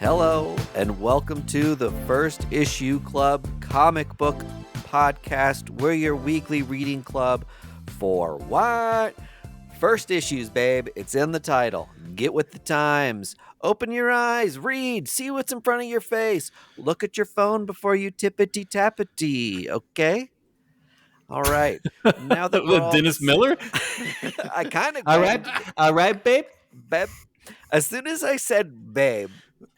Hello, and welcome to the First Issue Club comic book podcast. We're your weekly reading club for what? First issues, babe. It's in the title. Get with the times. Open your eyes, read, see what's in front of your face. Look at your phone before you tippity-tappity, okay? All right. Now that we're all Dennis Miller? I kind of All right, babe. babe. As soon as I said babe,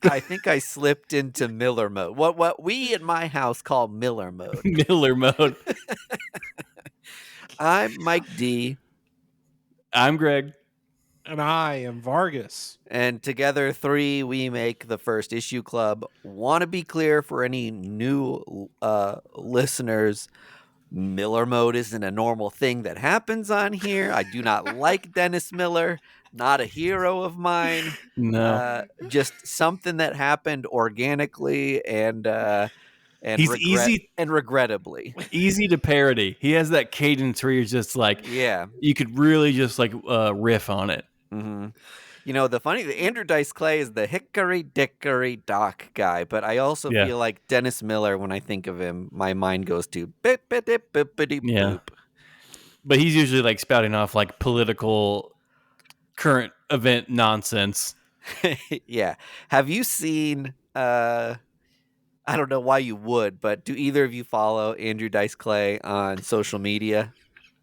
I think I slipped into Miller mode. What we in my house call Miller mode. Miller mode. I'm Mike D, I'm Greg. And I am Vargas. and together three we make the First Issue Club. Want to be clear for any new listeners, Miller mode isn't a normal thing that happens on here. I do not like Dennis Miller. Not a hero of mine. No. Just something that happened organically and He's easy and regrettably. Easy to parody. He has that cadence where you're just like, Yeah. you could really just like riff on it. Mm-hmm. You know, Andrew Dice Clay is the hickory dickory dock guy, but I also Yeah. feel like Dennis Miller, when I think of him, my mind goes to bippity Yeah. boop. But he's usually like spouting off like political current event nonsense. Yeah. Have you seen I don't know why you would, but do either of you follow Andrew Dice Clay on social media?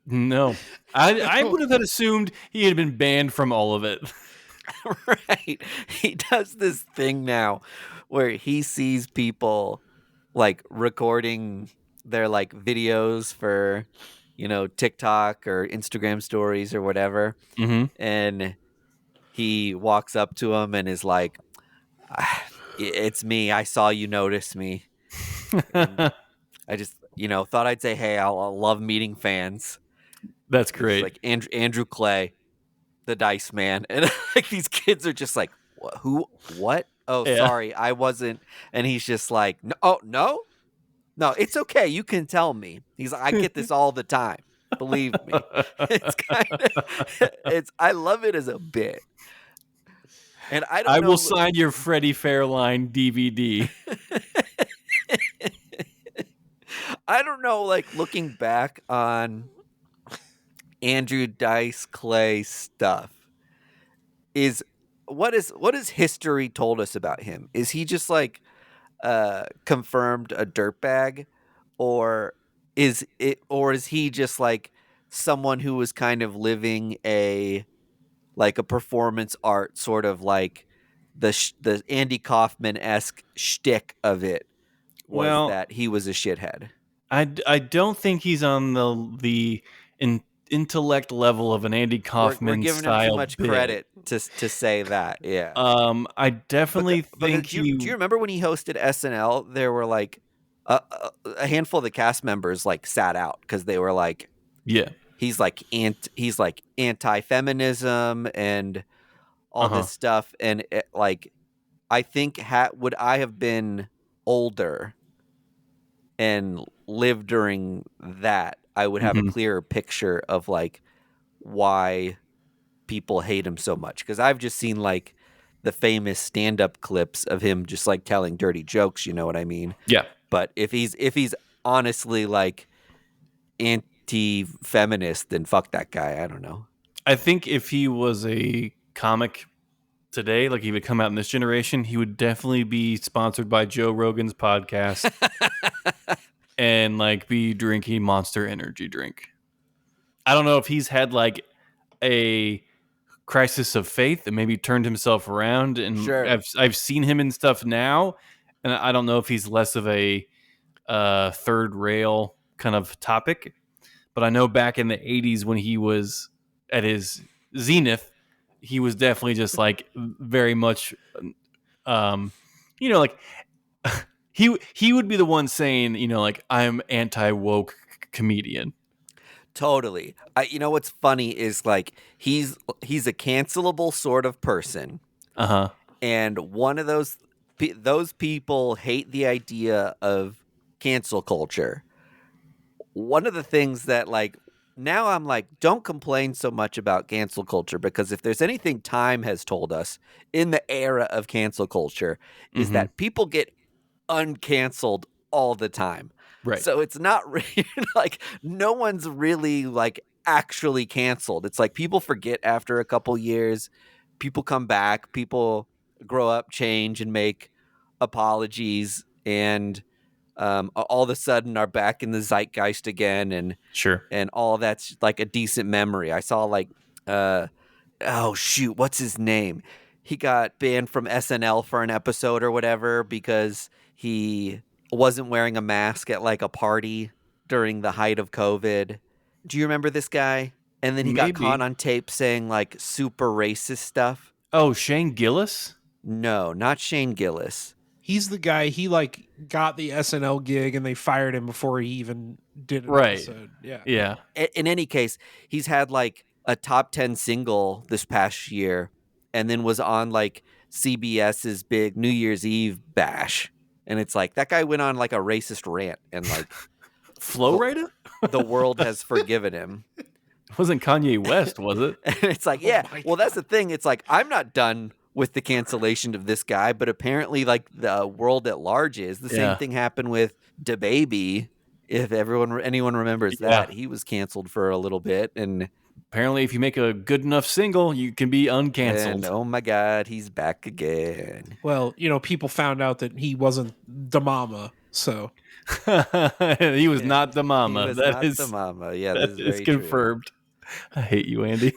No. I would have assumed he had been banned from all of it. Right. He does this thing now where he sees people like recording their like videos for, TikTok or Instagram stories or whatever. Mm-hmm. And he walks up to him and is like, it's me. I saw you notice me. And I just, thought I'd say, hey, I'll love meeting fans. That's It's great. like Andrew Clay, the Dice Man. And like these kids are just like, who, what? Oh, Yeah. sorry, I wasn't. And he's just like, no, oh, no, it's okay. You can tell me. He's like, I get this all the time. Believe me. It's kind of, I love it as a bit. And I will sign your Freddie Fairline DVD. I don't know, like looking back on Andrew Dice Clay stuff, what has history told us about him? Is he just like confirmed a dirtbag, or is he just like someone who was kind of living a performance art sort of like the Andy Kaufman-esque shtick of it was that he was a shithead? I don't think he's on the intellect level of an Andy Kaufman We're giving style him too much credit to say that. Yeah. I definitely think do you remember when he hosted SNL? There were like a handful of the cast members like sat out because they were like, yeah, he's like anti-feminism and all this stuff, and I think would I have been older and lived during that, I would have a clearer picture of like why people hate him so much, because I've just seen like the famous stand-up clips of him just like telling dirty jokes, you know what I mean? Yeah. But if he's honestly like anti-feminist, then fuck that guy. I don't know. I think if he was a comic today, like he would come out in this generation, he would definitely be sponsored by Joe Rogan's podcast and like be drinking Monster Energy drink. I don't know if he's had like a crisis of faith and maybe turned himself around, and Sure. I've seen him in stuff now, and I don't know if he's less of a third rail kind of topic, but I know back in the 80s when he was at his zenith, he was definitely just like very much like he would be the one saying, like, I'm anti-woke comedian. Totally. You know what's funny is like he's a cancelable sort of person. And one of those people hate the idea of cancel culture. One of the things that like now I'm like, don't complain so much about cancel culture, because if there's anything time has told us in the era of cancel culture is Mm-hmm. that people get uncanceled all the time. Right. So it's not really like no one's really like actually canceled. It's like people forget after a couple years, people come back, people grow up, change, and make apologies, and all of a sudden are back in the zeitgeist again, Sure. and all that's like a decent memory. I saw like uh oh shoot, what's his name? He got banned from SNL for an episode or whatever because he wasn't wearing a mask at like a party during the height of COVID. Do you remember this guy? And then he got caught Maybe. on tape saying like super racist stuff. Oh, Shane Gillis? No, not Shane Gillis. He's the guy. He like got the SNL gig, and they fired him before he even did an Right. episode. Yeah. Yeah. In any case, he's had like a top 10 single this past year, and then was on like CBS's big New Year's Eve bash. And it's like that guy went on like a racist rant, and like Flow Rider? the world has forgiven him. It wasn't Kanye West, was it? And it's like, yeah, well, that's the thing. It's like, I'm not done with the cancellation of this guy, but apparently like the world at large is. The Yeah. same thing happened with DaBaby. If anyone remembers that, he was canceled for a little bit, and Apparently, if you make a good enough single, you can be uncanceled. and oh my God, he's back again. Well, people found out that he wasn't the mama, so He was not the mama. He was That not is the mama. Yeah, that this is is very true. confirmed. I hate you, Andy.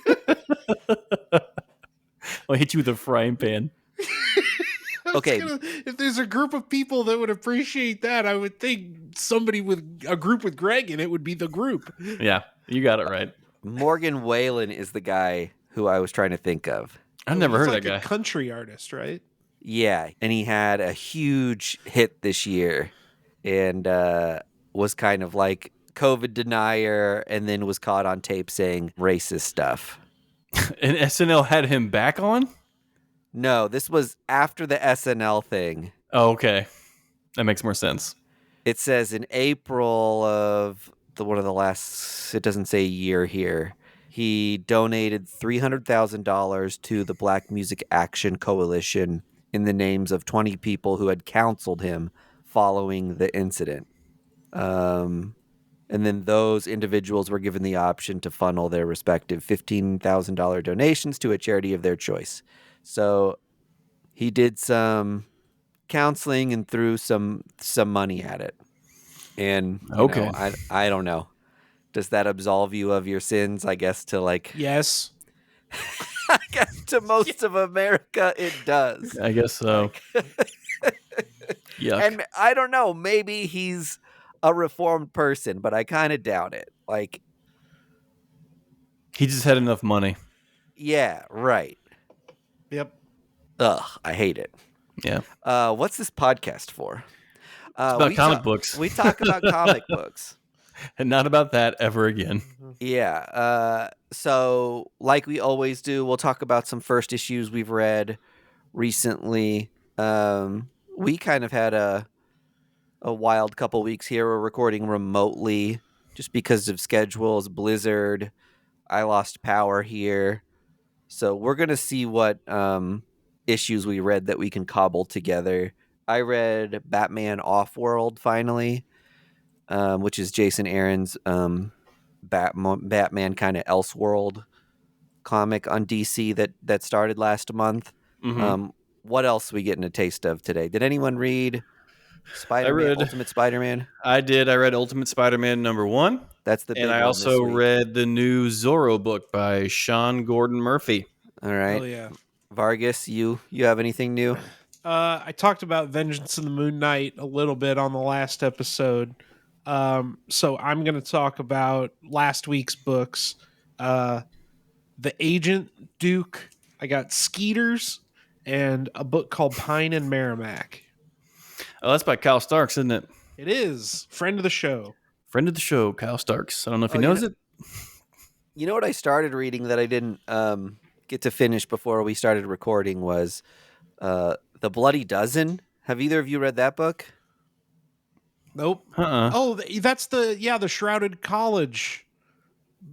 I'll hit you with a frying pan. Okay. If there's a group of people that would appreciate that, I would think somebody with a group with Greg in it would be the group. Yeah, you got it right. Morgan Wallen is the guy who I was trying to think of. I've never He's heard like that a guy. country artist, right? Yeah, and he had a huge hit this year, and was kind of like COVID denier, and then was caught on tape saying racist stuff. And SNL had him back on? No, this was after the SNL thing. Oh, okay. That makes more sense. It says in April of one of the last, it doesn't say year here, he donated $300,000 to the Black Music Action Coalition in the names of 20 people who had counseled him following the incident. And then those individuals were given the option to funnel their respective $15,000 donations to a charity of their choice. So he did some counseling and threw some money at it. And Okay. I don't know. Does that absolve you of your sins? I guess to like Yes. I guess to most of America it does. I guess so. Yuck. And I don't know, maybe he's a reformed person, but I kind of doubt it. Like, He just had enough money. yeah, right. Yep. Ugh, I hate it. Yeah. What's this podcast for? It's about comic books. We talk about comic books. And not about that ever again. Yeah. So, like we always do, we'll talk about some first issues we've read recently. We kind of had a wild couple weeks here. We're recording remotely just because of schedules, blizzard. I lost power here. So we're going to see what issues we read that we can cobble together. I read Batman Off-World finally, which is Jason Aaron's Batman kind of Elseworld comic on DC that started last month. Mhm. What else are we getting a taste of today? Did anyone read Spider-Man, Ultimate Spider-Man? I did. I read Ultimate Spider-Man #1. That's the big And I one also this week. read the new Zorro book by Sean Gordon Murphy. All right. Oh yeah. Vargas, you have anything new? I talked about Vengeance of the Moon Knight a little bit on the last episode. So I'm going to talk about last week's books. The Agent Duke. I got Skeeters and a book called Pine and Merrimac. Oh, that's by Kyle Starks, isn't it? It is. Friend of the show. Friend of the show, Kyle Starks. I don't know if he Oh, you knows know- it. You know what I started reading that I didn't get to finish before we started recording was The Bloody Dozen. Have either of you read that book? Nope. Uh-uh. Oh, that's the Shrouded College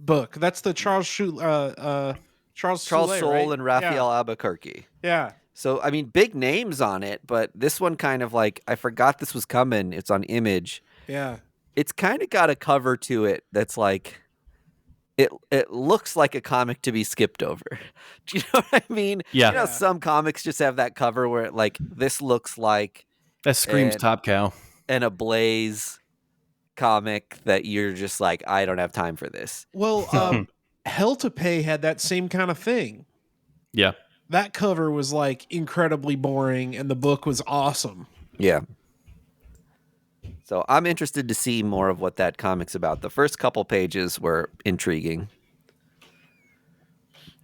book. That's the Charles Charles Soule, Soule right? and Raphael Albuquerque. Yeah. So, I mean, big names on it, but this one kind of like, I forgot this was coming. It's on Image. Yeah. It's kind of got a cover to it that's like, it looks like a comic to be skipped over. Do you know what I mean? Yeah. You know, Yeah. some comics just have that cover where like this looks like That screams And- Top Cow. an Ablaze comic that you're just like, I don't have time for this. Well, Hell to Pay had that same kind of thing. Yeah. That cover was like incredibly boring and the book was awesome. Yeah. So I'm interested to see more of what that comic's about. The first couple pages were intriguing.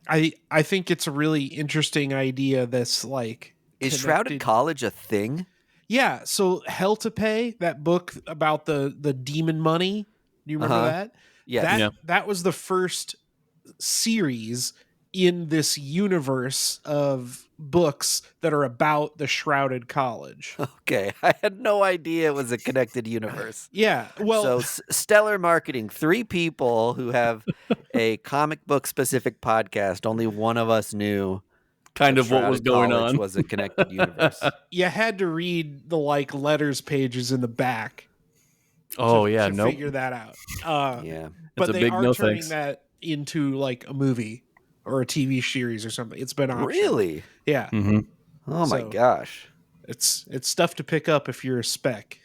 I think it's a really interesting idea that's like Is Shrouded connected- College a thing? Yeah, so Hell to Pay, that book about the demon money. Do you remember that? Yes. That Yeah. that was the first series in this universe of books that are about the Shrouded College. Okay. I had no idea it was a connected universe. Yeah, well, So stellar marketing. 3 people who have a comic book specific podcast. Only one of us knew Kind that of what was Shrouded going College on. was a connected universe. you had to read the like letters pages in the back. Oh, to, yeah. to Nope. figure that out. Yeah. But a they big are no turning thanks. that into like a movie or a TV series or something. It's been optioned. Really? Yeah. Hmm. Oh my So- gosh. It's stuff to pick up if you're a spec.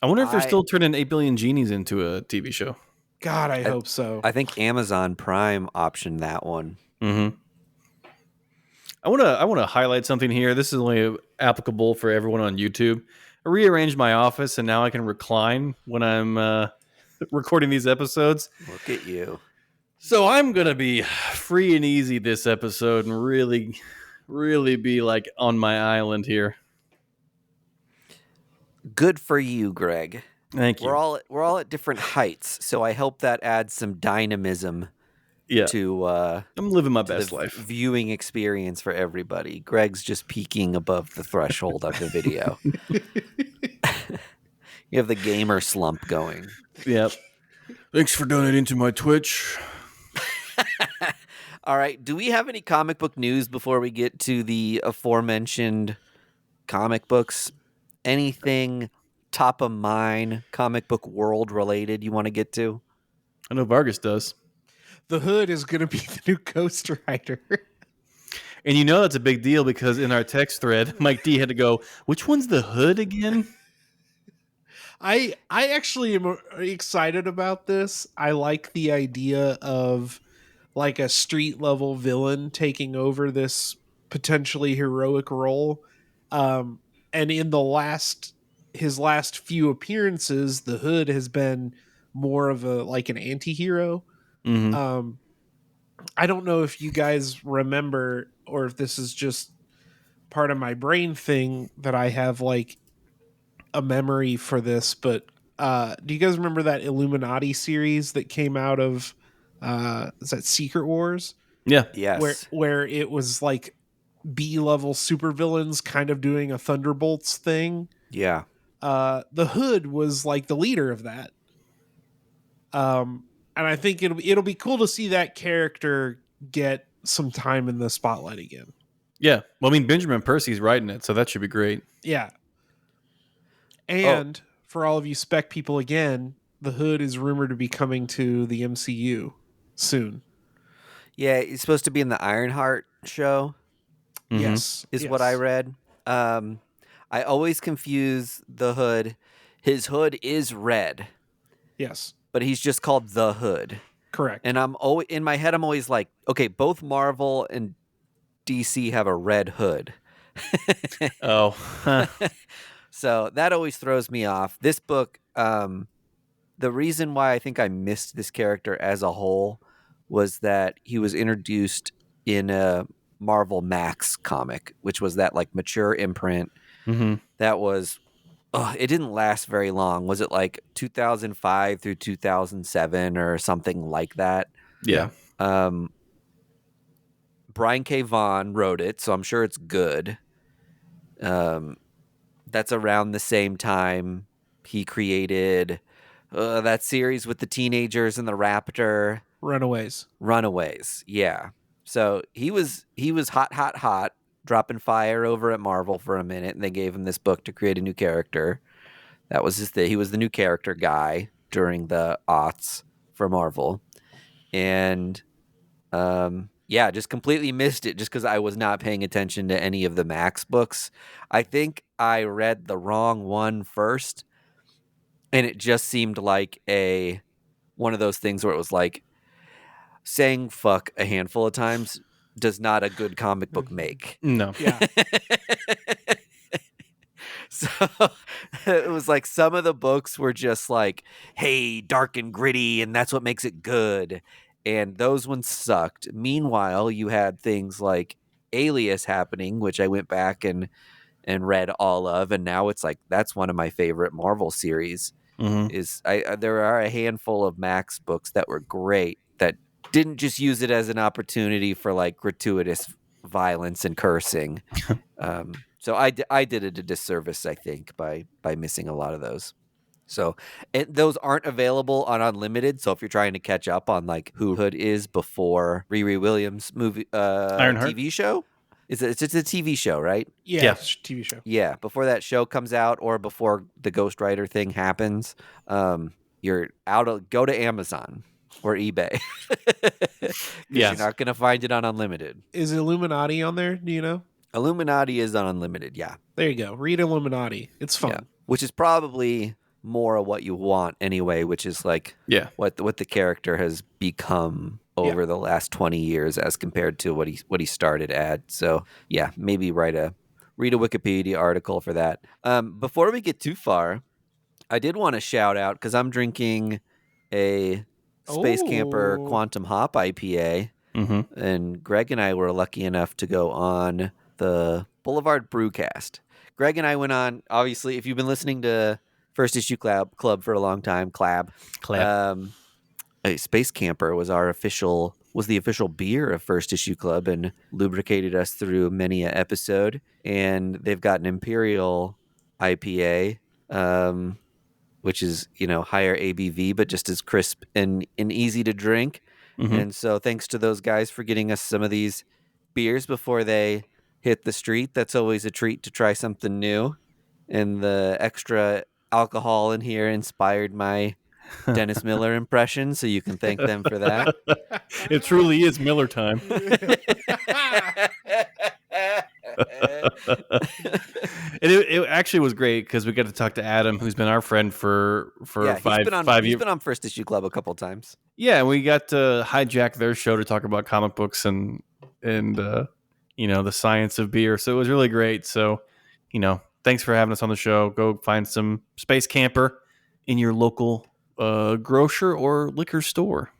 I wonder if they're I- still turning 8 Billion Genies into a TV show. God, I hope so. I think Amazon Prime optioned that one. Mm-hmm. I want to highlight something here. This is only applicable for everyone on YouTube. I rearranged my office, and now I can recline when I'm recording these episodes. Look at you. So I'm gonna be free and easy this episode, and really be like on my island here. Good for you, Greg. Thank you. We're all at different heights, so I hope that adds some dynamism Yeah, to I'm living my the best life. viewing experience for everybody. Greg's just peaking above the threshold of the video. You have the gamer slump going. Yep. Thanks for donating to my Twitch. All right. Do we have any comic book news before we get to the aforementioned comic books? Anything top of mind, comic book world related you want to get to? I know Vargas does. The Hood is going to be the new Ghost Rider. And you know that's a big deal because in our text thread, Mike D had to go, which one's the Hood again? I actually am excited about this. I like the idea of like a street level villain taking over this potentially heroic role. And in his last few appearances, the Hood has been more of a like an anti-hero. Mm-hmm. I don't know if you guys remember or if this is just part of my brain thing that I have like a memory for this, but do you guys remember that Illuminati series that came out of is that Secret Wars? Yeah. Yes. Where it was like B-level supervillains kind of doing a Thunderbolts thing. Yeah. The Hood was like the leader of that. And I think it'll be cool to see that character get some time in the spotlight again. Yeah. Well, I mean, Benjamin Percy's writing it, so that should be great. Yeah. And for all of you spec people again, the Hood is rumored to be coming to the MCU soon. Yeah, he's supposed to be in the Ironheart show, Mhm. Yes. is what I read. I always confuse the Hood. His hood is red, Yes. but he's just called the Hood. Correct. And I'm always in my head. I'm always like, okay, both Marvel and DC have a red hood, Oh. so that always throws me off. This book, the reason why I think I missed this character as a whole was that he was introduced in a Marvel Max comic, which was that like mature imprint Mm-hmm. that was. It didn't last very long. Was it like 2005 through 2007 or something like that? Yeah. Brian K. Vaughan wrote it, so I'm sure it's good. That's around the same time he created that series with the teenagers and the raptor. Runaways. Runaways. Yeah. So he was hot, dropping fire over at Marvel for a minute, and they gave him this book to create a new character. That was his thing. He was the new character guy during the aughts for Marvel. And yeah, just completely missed it just because I was not paying attention to any of the Max books. I think I read the wrong one first, and it just seemed like one of those things where it was like saying fuck a handful of times does not a good comic book make. No. Yeah. So it was like some of the books were just like, hey, dark and gritty, and that's what makes it good. And those ones sucked. Meanwhile, you had things like Alias happening, which I went back and read all of, and now it's like that's one of my favorite Marvel series. There are a handful of Max books that were great that didn't just use it as an opportunity for like gratuitous violence and cursing. So I did it a disservice, I think, by missing a lot of those. So those aren't available on Unlimited. So if you're trying to catch up on like who Hood is before Riri Williams movie Ironheart? TV show, it's a TV show, right? Yeah. It's a TV show. Yeah, before that show comes out or before the Ghost Rider thing happens, you're go to Amazon or eBay. Yeah. You're not going to find it on Unlimited. Is Illuminati on there? Do you know? Illuminati is on Unlimited, yeah. There you go. Read Illuminati. It's fun. Yeah. Which is probably more of what you want anyway, which is like what the character has become over the last 20 years as compared to what he started at. So yeah, maybe read a Wikipedia article for that. Before we get too far, I did want to shout out because I'm drinking a Space Camper Quantum Hop IPA, and Greg and I were lucky enough to go on the Boulevard Brewcast. Greg and I went on, obviously, if you've been listening to First Issue Club for a long time, a Space Camper was the official beer of First Issue Club and lubricated us through many an episode. And they've got an Imperial IPA, which is, higher ABV, but just as crisp and easy to drink. And so thanks to those guys for getting us some of these beers before they hit the street. That's always a treat to try something new. And the extra alcohol in here inspired my Dennis Miller impression, so you can thank them for that. It truly is Miller time. It actually was great because we got to talk to Adam, who's been our friend for 5 years. He's been on First Issue Club a couple times. Yeah, we got to hijack their show to talk about comic books and the science of beer. So it was really great. So, thanks for having us on the show. Go find some Space Camper in your local grocer or liquor store.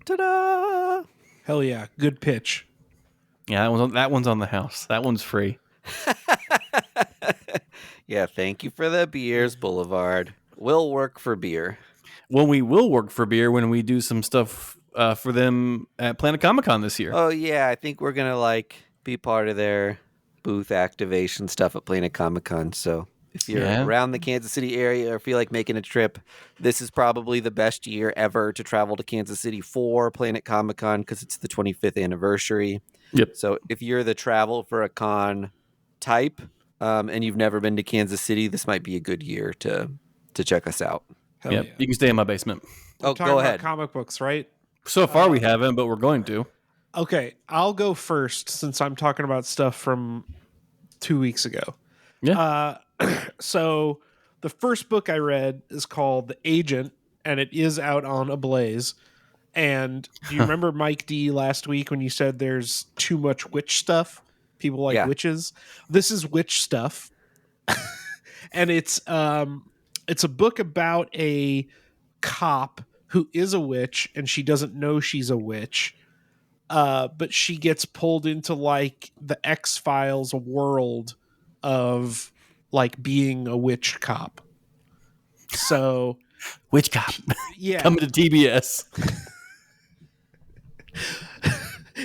Ta-da! Hell yeah. Good pitch. Yeah, that one's on the house. That one's free. Yeah, thank you for the beers, Boulevard. We'll work for beer. Well, we will work for beer when we do some stuff for them at Planet Comic-Con this year. Oh, yeah, I think we're going to, be part of their booth activation stuff at Planet Comic-Con. So if you're around the Kansas City area or feel like making a trip, this is probably the best year ever to travel to Kansas City for Planet Comic-Con because it's the 25th anniversary. Yep. So if you're the travel for a con type and you've never been to Kansas City, this might be a good year to check us out. Hell Yeah, you can stay in my basement. We're talking go about ahead. comic books, right? So far we haven't, but we're going to. Okay, I'll go first since I'm talking about stuff from 2 weeks ago. Yeah. So the first book I read is called The Agent, and it is out on Ablaze. And do you remember Mike D last week when you said there's too much witch stuff? People like witches. This is witch stuff. And it's a book about a cop who is a witch and she doesn't know she's a witch. But she gets pulled into the X-Files world of being a witch cop. So Witch cop. yeah. Coming to TBS.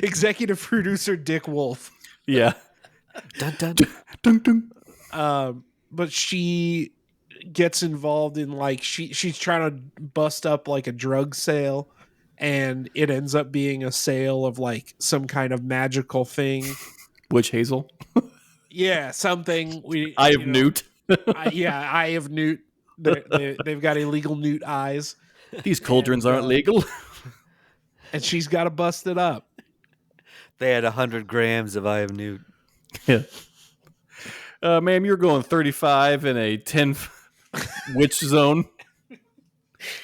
Executive producer Dick Wolf. Yeah. Dun, dun. Dun, dun. But she gets involved in she's trying to bust up a drug sale, and it ends up being a sale of like some kind of magical thing. Witch hazel. Yeah, something Eye of Newt. Eye of Newt. They've got illegal newt eyes. These cauldrons aren't legal. And she's got to bust it up. They had 100 grams of Eye of Newt. Yeah. Ma'am, you're going 35 in a 10 witch zone.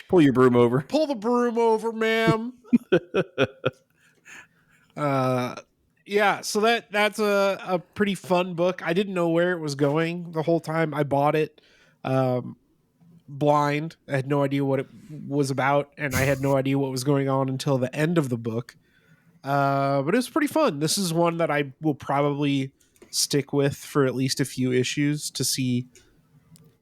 Pull your broom over. Pull the broom over, ma'am. Yeah, so that's a pretty fun book. I didn't know where it was going the whole time. I bought it blind. I had no idea what it was about, and I had no idea what was going on until the end of the book. But it was pretty fun. This is one that I will probably stick with for at least a few issues to see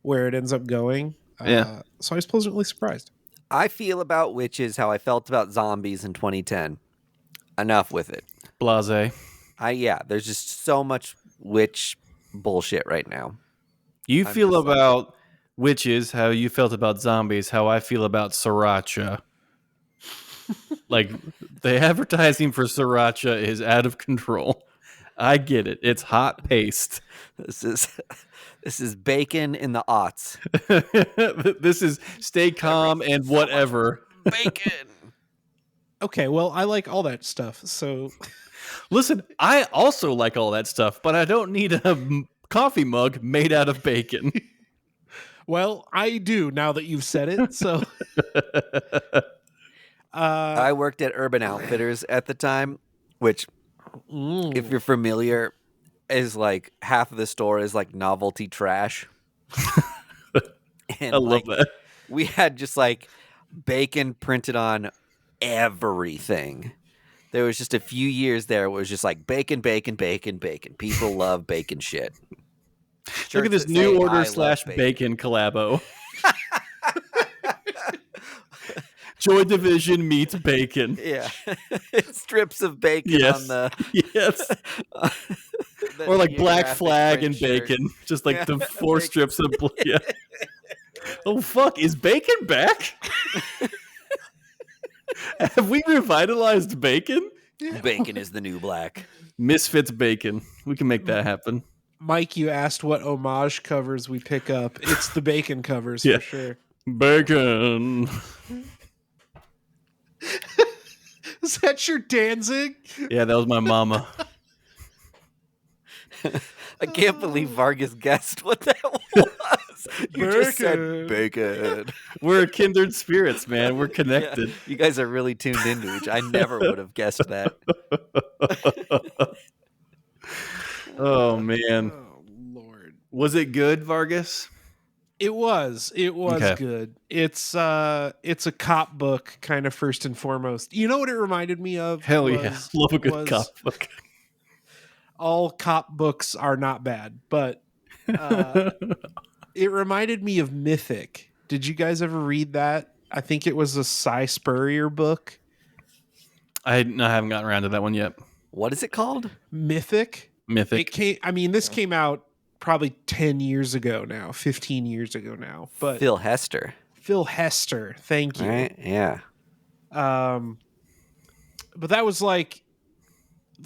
where it ends up going. Yeah. So I was pleasantly surprised. I feel about witches how I felt about zombies in 2010. Enough with it. Blase. There's just so much witch bullshit right now. You feel about witches how you felt about zombies, how I feel about sriracha. Like, the advertising for sriracha is out of control. I get it. It's hot paste. This is bacon in the aughts. This is stay calm and whatever. Bacon. Okay, well, I like all that stuff. So, listen, I also like all that stuff, but I don't need a coffee mug made out of bacon. Well, I do now that you've said it. So, I worked at Urban Outfitters at the time, which, if you're familiar, is like half of the store is like novelty trash. And I love that. We had just like bacon printed on everything. There was just a few years there where it was just like bacon, bacon, bacon, bacon. People love bacon shit. Look at this new order / bacon collabo. Joy Division meets bacon. Yeah. Strips of bacon on the... Yes. Or like Black Flag and bacon. Just like the 4 strips of... Yeah. Oh, fuck. Is bacon back? Have we revitalized bacon? Bacon is the new black. Misfits bacon. We can make that happen. Mike, you asked what homage covers we pick up. It's the bacon covers for sure. Bacon. Is that your Danzig? Yeah, that was my mama. I can't believe Vargas guessed what that was. You just said bacon. We're kindred spirits, man. We're connected. Yeah, you guys are really tuned into each. I never would have guessed that. Oh, man. Oh, Lord. Was it good, Vargas? It was. It was Okay. good. It's a cop book, kind of first and foremost. You know what it reminded me of? Hell yeah. Love a good cop book. All cop books are not bad, but it reminded me of Mythic. Did you guys ever read that? I think it was a Cy Spurrier book. I haven't gotten around to that one yet. What is it called? Mythic. Mythic. This came out probably 10 years ago now, 15 years ago now. But Phil Hester. Thank you. Right? Yeah. But that was like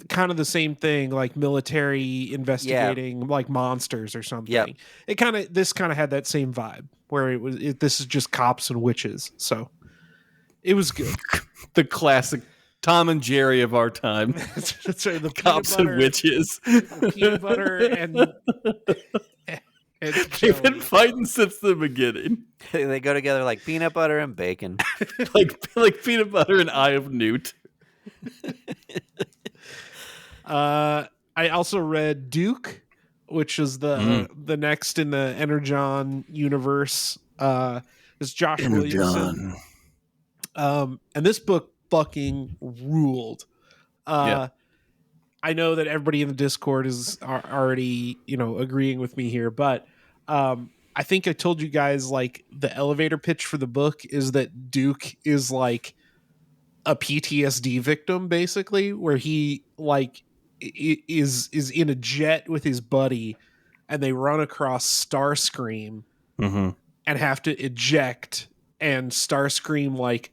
kind of the same thing, like military investigating like monsters or something. Yep. This kind of had that same vibe where this is just cops and witches. So it was good. The classic Tom and Jerry of our time. That's right. The Cops and witches. Peanut butter and They've been fighting since the beginning. They go together like peanut butter and bacon. like peanut butter and Eye of Newt. I also read Duke, which is the next in the Energon universe. It's Josh Williamson. And this book fucking ruled. I know that everybody in the Discord is already, agreeing with me here, but I think I told you guys like the elevator pitch for the book is that Duke is like a PTSD victim, basically, where he like is in a jet with his buddy, and they run across Starscream and have to eject, and Starscream like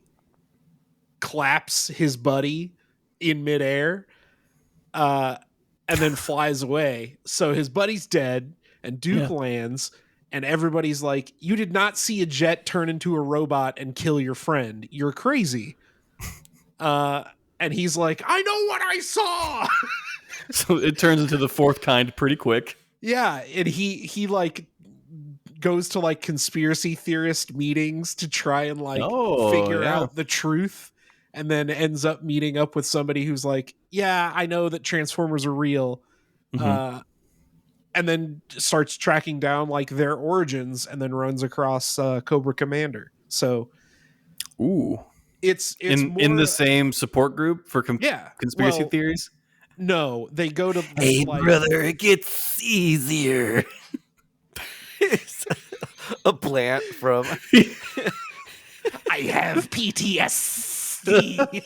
claps his buddy in midair, and then flies away. So his buddy's dead, and Duke lands, and everybody's like, "You did not see a jet turn into a robot and kill your friend. You're crazy." And he's like, "I know what I saw." So it turns into the fourth kind pretty quick. Yeah, and he like goes to like conspiracy theorist meetings to try and like figure out the truth, and then ends up meeting up with somebody who's like, "Yeah, I know that Transformers are real." And then starts tracking down like their origins, and then runs across Cobra Commander. So it's in the same support group for conspiracy well, theories. No, they go to Hey, brother, it gets easier. It's a plant from I have PTSD.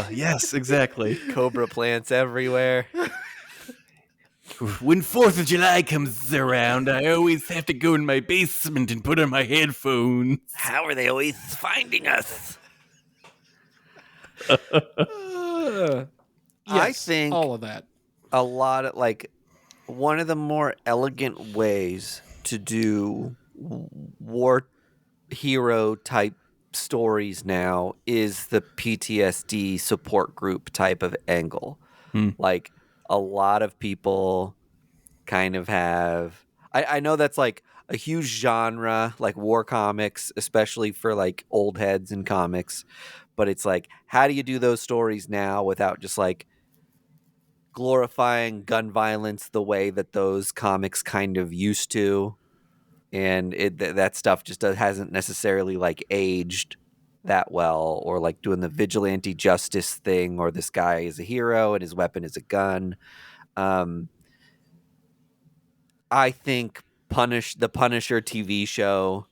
Yes, exactly. Cobra plants everywhere. When 4th of July comes around, I always have to go in my basement and put on my headphones. How are they always finding us? I think all of that. a lot of like one of the more elegant ways to do war hero type stories now is the PTSD support group type of angle. Like a lot of people kind of have I know that's like a huge genre, like war comics, especially for like old heads in comics, but it's like, how do you do those stories now without just like glorifying gun violence the way that those comics kind of used to? And that stuff just hasn't necessarily like aged that well, or like doing the vigilante justice thing, or this guy is a hero and his weapon is a gun. I think the Punisher TV show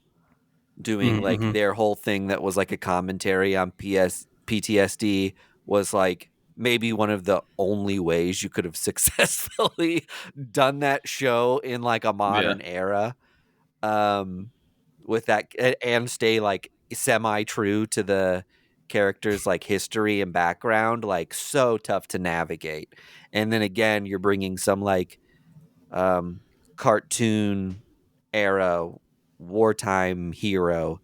doing like their whole thing that was like a commentary on PTSD was like maybe one of the only ways you could have successfully done that show in like a modern era, with that, and stay like semi true to the characters like history and background. Like, so tough to navigate. And then again, you're bringing some like cartoon era wartime hero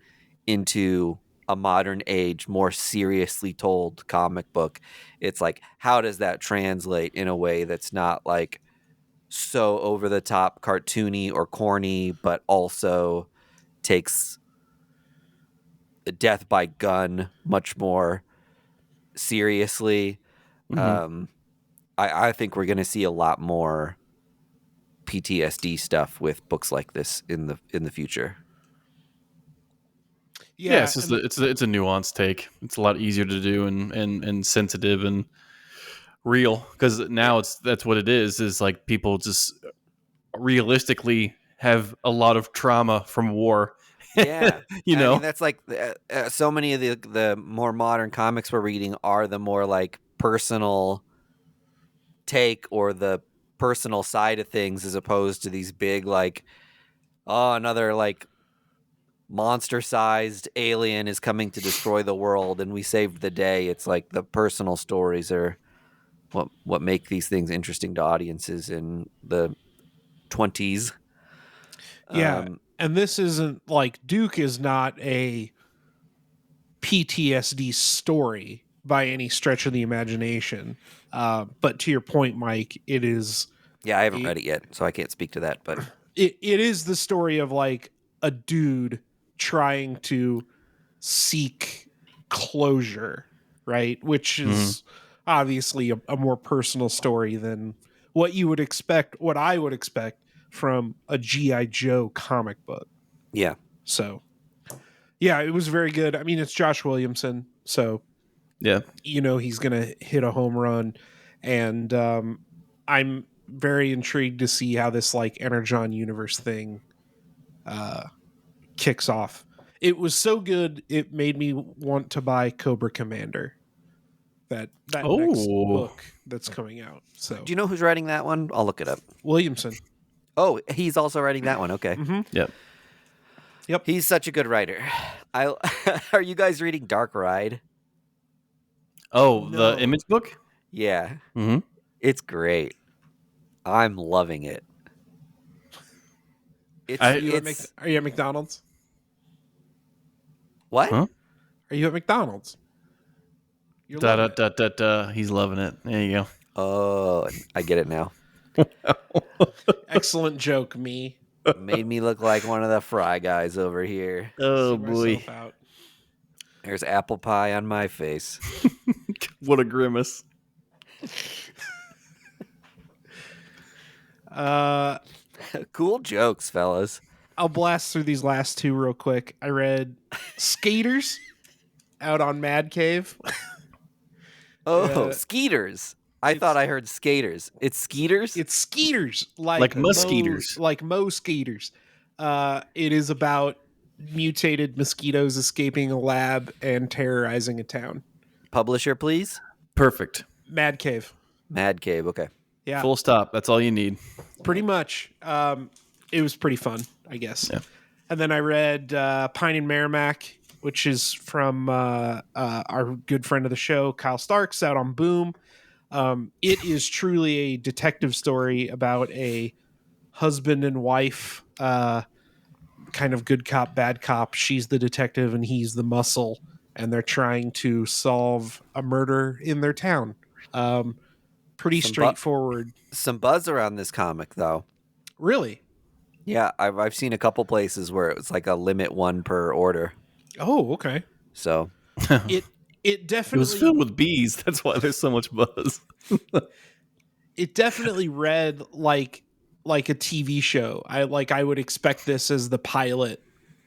into a modern age, more seriously told comic book. It's like, how does that translate in a way that's not like so over the top cartoony or corny, but also takes death by gun much more seriously? I think we're going to see a lot more PTSD stuff with books like this in the future. Yeah, it's just it's a nuanced take. It's a lot easier to do and sensitive and real, because now that's what it is like people just realistically have a lot of trauma from war. Yeah. I mean, that's like so many of the more modern comics we're reading are the more like personal take, or the personal side of things, as opposed to these big like, oh, another like monster-sized alien is coming to destroy the world and we saved the day. It's like the personal stories are what make these things interesting to audiences in the 20s. Yeah, and this isn't like, Duke is not a PTSD story by any stretch of the imagination. But to your point, Mike, it is. Yeah, I haven't read it yet, so I can't speak to that. But it is the story of like a dude trying to seek closure, right? Which is obviously a more personal story than what you would expect, what I would expect from a G.I. Joe comic book. Yeah. So, yeah, it was very good. I mean, it's Josh Williamson, so yeah, he's going to hit a home run. And I'm very intrigued to see how this like Energon universe thing kicks off. It was so good, it made me want to buy Cobra Commander. That next book that's coming out. So, do you know who's writing that one? I'll look it up. Williamson. Oh, he's also writing that one. Okay. Mm-hmm. Yep. He's such a good writer. I are you guys reading Dark Ride? Oh, No. the image book? Yeah, Mm-hmm. it's great. I'm loving it. It's Are I- you it's at McDonald's? what? Huh? Are you at McDonald's? You're Da da loving it. da da da. He's loving it. There you Oh, I get it now. go. Excellent joke, me. Made me look like one of the fry guys over here. Oh See boy, myself out. There's apple pie on my face. what a grimace! Uh, Cool jokes, fellas. I'll blast through these last two real quick. I read Skaters out on Mad Cave. Oh, Yeah. skeeters. I thought I heard skaters. It's skeeters? It's Skeeters, Like mosquitoes. like Mo Skeeters. It is about mutated mosquitoes escaping a lab and terrorizing a town. Publisher, please? Perfect. Mad Cave. Mad Cave. Okay. Yeah, Full stop. That's all you need. pretty much. It was pretty fun, I guess. Yeah. And then I read Pine and Merrimac, which is from our good friend of the show, Kyle Starks, out on Boom. It is truly a detective story about a husband and wife, kind of good cop, bad cop. She's the detective and he's the muscle, and they're trying to solve a murder in their town. Pretty Some bu- straightforward. Some buzz around this comic, though. Really? Yeah, I've seen a couple places where it was like a limit one per order. Oh, okay. So It It definitely was filled with bees. That's why there's so much buzz. it definitely read like a TV show. I would expect this as the pilot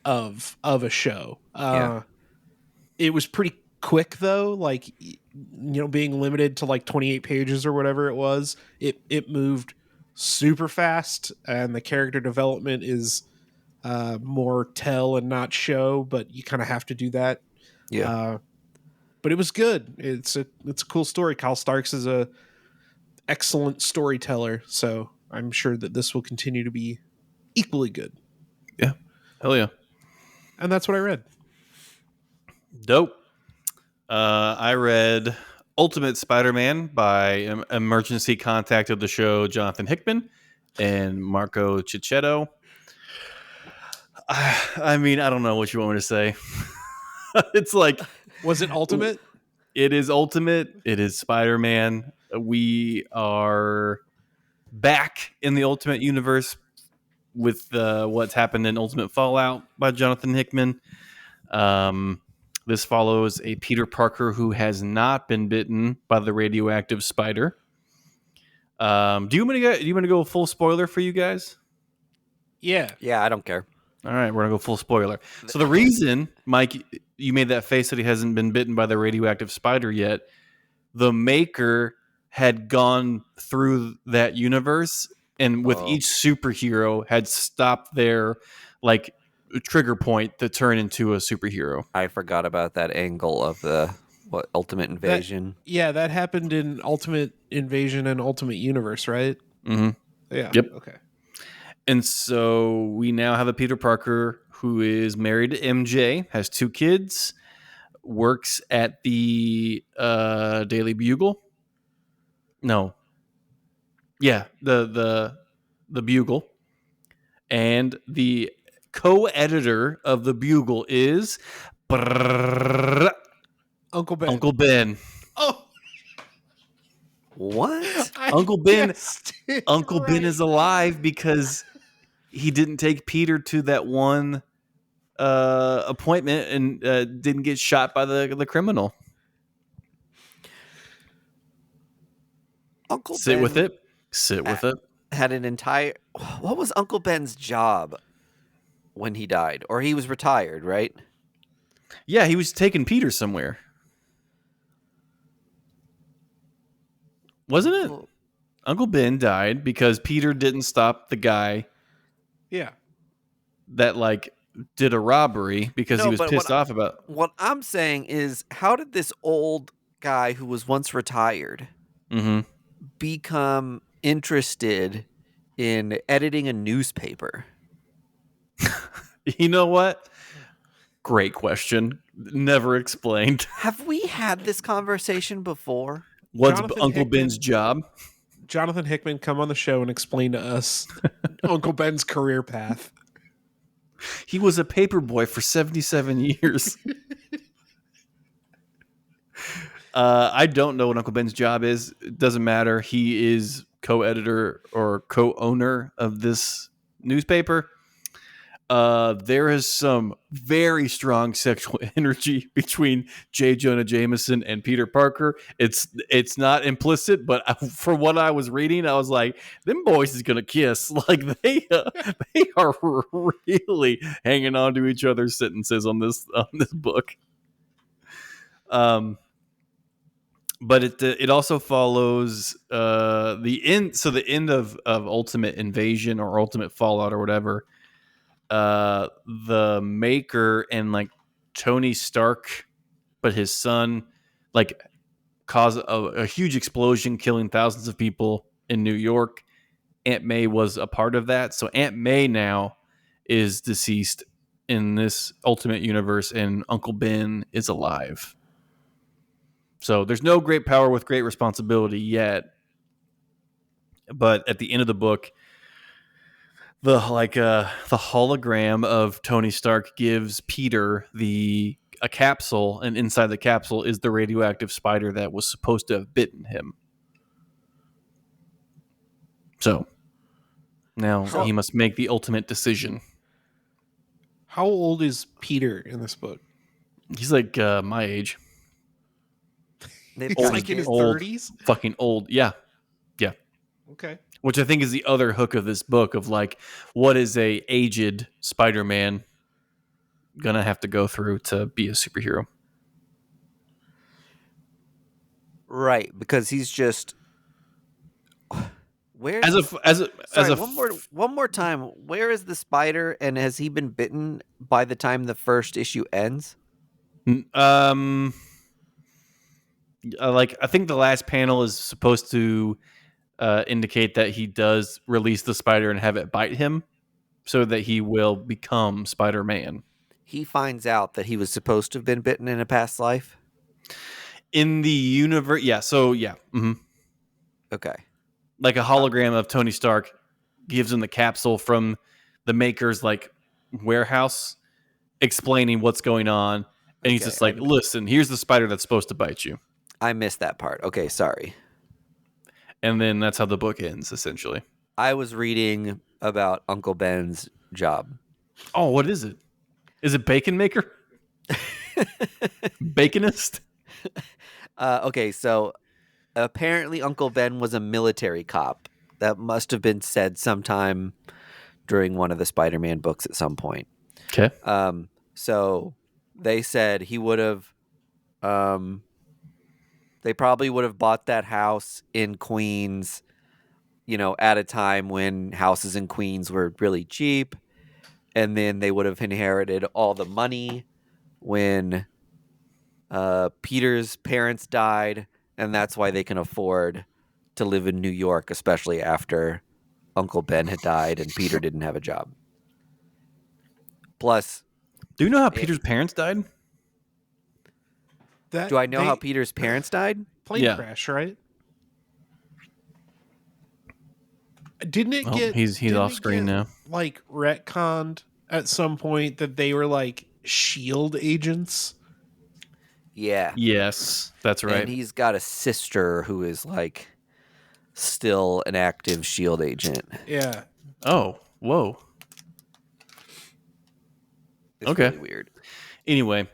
of a show. Yeah. It was pretty quick though, like being limited to like 28 pages or whatever it was. It moved super fast, and the character development is more tell and not show, but you kind of have to do that. yeah. But it was good. It's a cool story. Kyle Starks is a excellent storyteller, so I'm sure that this will continue to be equally good. Yeah. Hell yeah. And that's what I read. Dope. I read Ultimate Spider-Man by emergency contact of the show, Jonathan Hickman and Marco Cicchetto. I mean, I don't know what you want me to say. It's like, Was it Ultimate? it is Ultimate. It is Spider-Man. We are back in the Ultimate Universe with what's happened in Ultimate Fallout by Jonathan Hickman. This follows a Peter Parker who has not been bitten by the radioactive spider. Do you want to go full spoiler for you guys? Yeah. Yeah, I don't care. All right, we're gonna go full spoiler. So the reason, Mike, you made that face that he hasn't been bitten by the radioactive spider yet, the maker had gone through that universe, and with each superhero had stopped their like trigger point to turn into a superhero. I forgot about that angle of the Ultimate Invasion. That happened in Ultimate Invasion and Ultimate Universe, right? Mm-hmm. Yeah. Yep. Okay. And so we now have a Peter Parker who is married to MJ, has 2 kids, works at the Daily Bugle. No. Yeah, the Bugle. And the co-editor of the Bugle is Uncle Ben. Uncle Ben. Oh, What? Uncle Ben guessed it Uncle Ben right. is alive because he didn't take Peter to that one appointment and didn't get shot by the criminal. Uncle Sit Ben with it. Sit with it. had an entire. What was Uncle Ben's job when he died? Or he was retired, right? Yeah, he was taking Peter somewhere. Wasn't it? Uncle Ben died because Peter didn't stop the guy Yeah. that like did a robbery because No, he was but pissed off about. What I'm saying is, how did this old guy who was once retired Mm-hmm. become interested in editing a newspaper? You know what? Great question. Never explained. Have we had this conversation before? What's Jonathan Uncle Hickman- Ben's job? Jonathan Hickman, come on the show and explain to us Uncle Ben's career path. He was a paper boy for 77 years. I don't know what Uncle Ben's job is. It doesn't matter. He is co-editor or co-owner of this newspaper. There is some very strong sexual energy between J. Jonah Jameson and Peter Parker. It's not implicit, but for what I was reading, I was like, them boys is gonna kiss. Like they are really hanging on to each other's sentences on this book. But it also follows the end. So the end of Ultimate Invasion or Ultimate Fallout or whatever. The Maker and like Tony Stark, but his son, like cause a huge explosion, killing thousands of people in New York. Aunt May was a part of that, so Aunt May now is deceased in this Ultimate Universe, and Uncle Ben is alive. So there's no great power with great responsibility yet. But at the end of the book, the hologram of Tony Stark gives Peter a capsule, and inside the capsule is the radioactive spider that was supposed to have bitten him. So now he must make the ultimate decision. How old is Peter in this book? He's like my age. It's like in his 30s? Fucking old. Yeah. Okay. Which I think is the other hook of this book of like, what is a aged Spider-Man gonna have to go through to be a superhero? Right, because he's just where one more time. Where is the spider, and has he been bitten by the time the first issue ends? Like I think the last panel is supposed to indicate that he does release the spider and have it bite him, so that he will become Spider-Man. He finds out that he was supposed to have been bitten in a past life. In the universe, yeah. So yeah, Okay. like a hologram of Tony Stark gives him the capsule from the Maker's like warehouse, explaining what's going on, and he's just like, "Listen, here's the spider that's supposed to bite you." I missed that part. Okay, sorry. And then that's how the book ends, essentially. I was reading about Uncle Ben's job. Oh, what is it? Is it Bacon Maker? Baconist? Okay, so apparently Uncle Ben was a military cop. That must have been said sometime during one of the Spider-Man books at some point. Okay. So they said he would have they probably would have bought that house in Queens, at a time when houses in Queens were really cheap. And then they would have inherited all the money when Peter's parents died. And that's why they can afford to live in New York, especially after Uncle Ben had died and Peter didn't have a job. Plus, do you know how Peter's parents died? Do I know how Peter's parents died? Plane crash, right? Didn't it get? He's off screen now. Like retconned at some point that they were like SHIELD agents. Yeah. Yes, that's right. And he's got a sister who is like still an active SHIELD agent. Yeah. Oh, whoa. It's okay. Really weird. Anyway,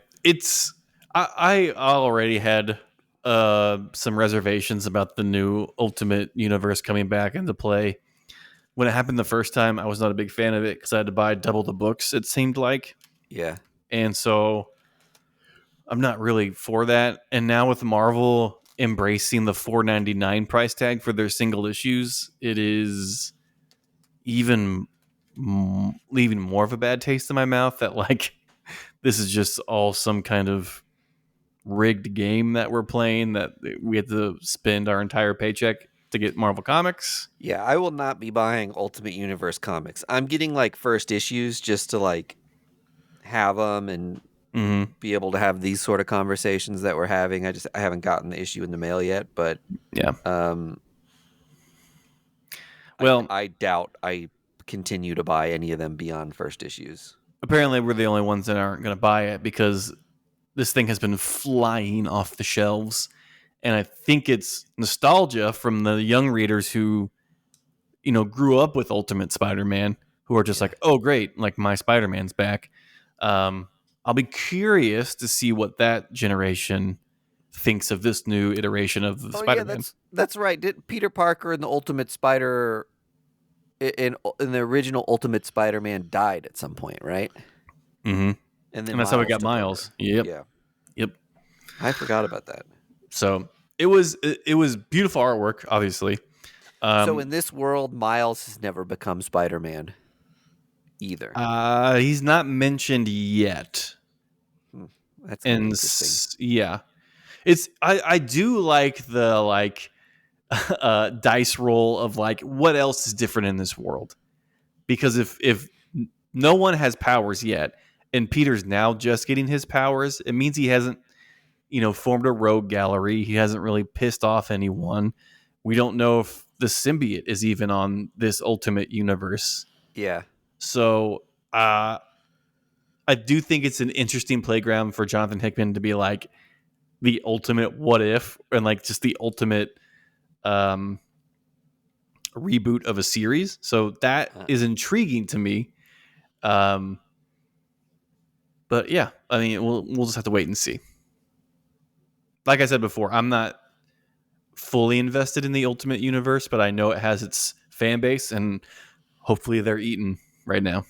I already had some reservations about the new Ultimate Universe coming back into play. When it happened the first time, I was not a big fan of it because I had to buy double the books, it seemed like. Yeah. And so I'm not really for that. And now with Marvel embracing the $4.99 price tag for their single issues, it is even leaving more of a bad taste in my mouth that like this is just all some kind of rigged game that we're playing, that we have to spend our entire paycheck to get Marvel Comics. Yeah, I will not be buying Ultimate Universe comics. I'm getting like first issues just to like have them and Mm-hmm. be able to have these sort of conversations that we're having. I haven't gotten the issue in the mail yet, but Yeah. um, Well, I doubt I continue to buy any of them beyond first issues. apparently we're the only ones that aren't going to buy it because this thing has been flying off the shelves. And I think it's nostalgia from the young readers who, grew up with Ultimate Spider-Man, who are just Yeah. like, oh, great, like my Spider-Man's back. I'll be curious to see what that generation thinks of this new iteration of the Oh yeah, Spider-Man. that's right. Did Peter Parker and the Ultimate Spider in the original Ultimate Spider-Man died at some point, right? Mm-hmm. And then And that's how we Miles got took over. Miles. Yep. Yeah, Yep. I forgot about that. So it was beautiful artwork, obviously. So in this world, Miles has never become Spider-Man either. He's not mentioned yet. Hmm, that's kind of And interesting. yeah, it's I do like the dice roll of like what else is different in this world, because if no one has powers yet and Peter's now just getting his powers, it means he hasn't formed a rogue gallery. He hasn't really pissed off anyone. We don't know if the symbiote is even on this Ultimate universe. Yeah. So I do think it's an interesting playground for Jonathan Hickman to be like the ultimate what if, and like just the ultimate um, reboot of a series. So that Uh, is intriguing to me. Um, but yeah, I mean, we'll just have to wait and see. Like I said before, I'm not fully invested in the Ultimate universe, but I know it has its fan base, and hopefully they're eating right now.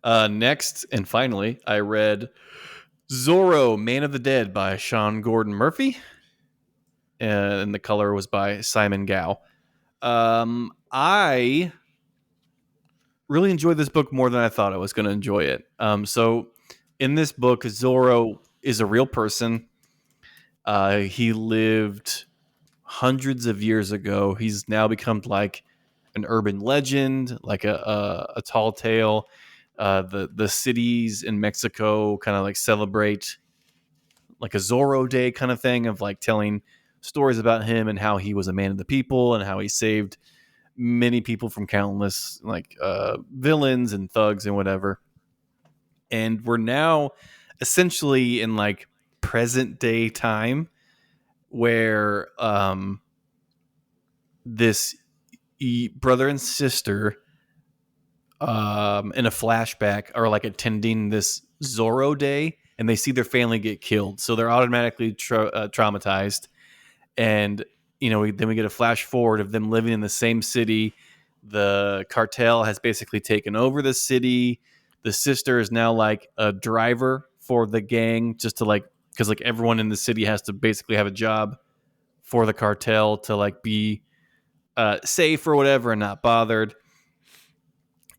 Next and finally, I read Zorro, Man of the Dead by Sean Gordon Murphy, and the color was by Simon Gao. I really enjoyed this book more than I thought I was going to enjoy it. So in this book, Zorro is a real person. He lived hundreds of years ago. He's now become like an urban legend, like a tall tale. The cities in Mexico kind of like celebrate like a Zorro Day kind of thing of like telling stories about him and how he was a man of the people and how he saved many people from countless like villains and thugs and whatever. And we're now essentially in like present day time where this brother and sister in a flashback are like attending this Zorro Day, and they see their family get killed, so they're automatically traumatized. And then we get a flash forward of them living in the same city. The cartel has basically taken over the city. The sister is now like a driver for the gang, just to like, because like everyone in the city has to basically have a job for the cartel to like be safe or whatever and not bothered.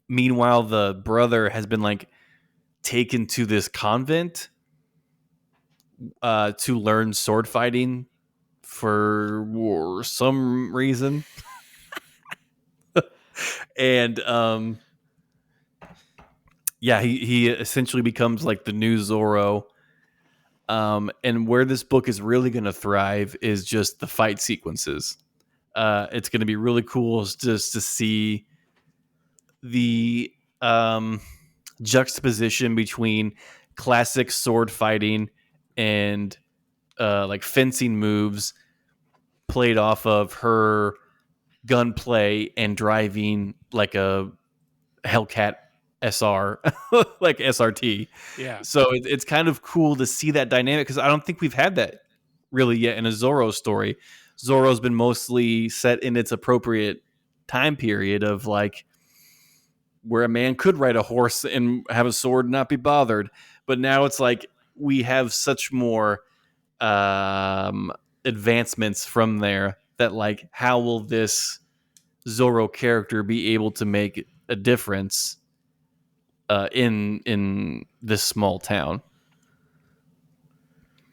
Meanwhile, the brother has been like taken to this convent to learn sword fighting for some reason. And yeah, he essentially becomes like the new Zorro. And where this book is really going to thrive is just the fight sequences. It's going to be really cool just to see the juxtaposition between classic sword fighting and like fencing moves played off of her gunplay and driving like a Hellcat SR, like SRT. Yeah. So it's kind of cool to see that dynamic because I don't think we've had that really yet in a Zorro story. Zorro's been mostly set in its appropriate time period of like where a man could ride a horse and have a sword and not be bothered. But now it's like we have such more advancements from there that like how will this Zorro character be able to make a difference in this small town?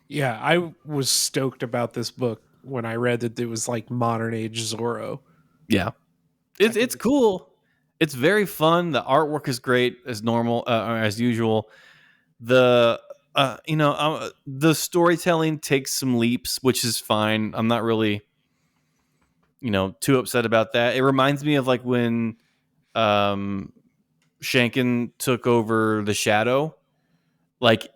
Yeah, I was stoked about this book when I read that it was like modern age Zorro. Yeah, I think it's cool. It's very fun. The artwork is great as normal, or as usual. The the storytelling takes some leaps, which is fine. I'm not really too upset about that. It reminds me of like when um, Shanken took over the Shadow. Like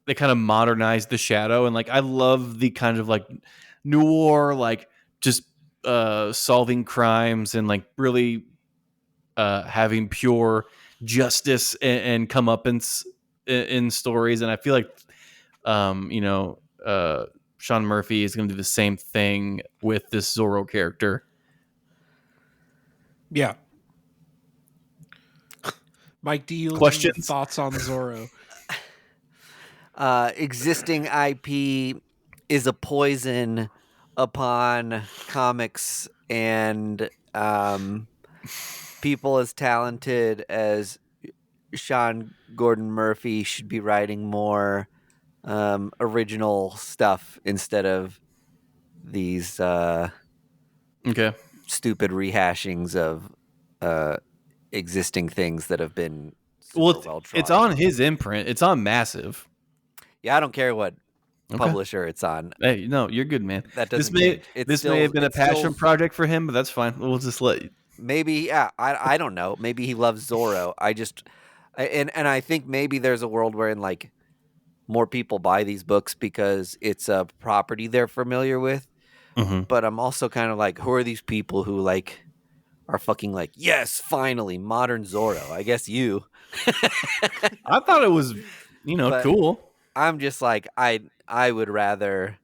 they kind of modernized the Shadow, and like I love the kind of like noir, like just solving crimes and like really having pure justice and comeuppance in stories. And I feel like um, you know Sean Murphy is going to do the same thing with this Zorro character. Yeah. Mike, do you leave Questions? thoughts on Zorro? Existing IP is a poison upon comics and people as talented as Sean Gordon Murphy should be writing more original stuff instead of these Okay. stupid rehashings of uh, existing things that have been Well, super well it's trodden. on his imprint. It's on Massive. Yeah, I don't care what Okay. publisher it's on. Hey, no, you're good, man. That This doesn't may change. It's this may still have been a it's still passion project for him, but that's fine. We'll just let you. maybe yeah. I don't know. Maybe he loves Zorro. And I think maybe there's a world wherein like more people buy these books because it's a property they're familiar with. Mm-hmm. But I'm also kind of like, who are these people who like are fucking like, yes, finally, modern Zorro. I guess you. I thought it was, But cool. I'm just like, I would rather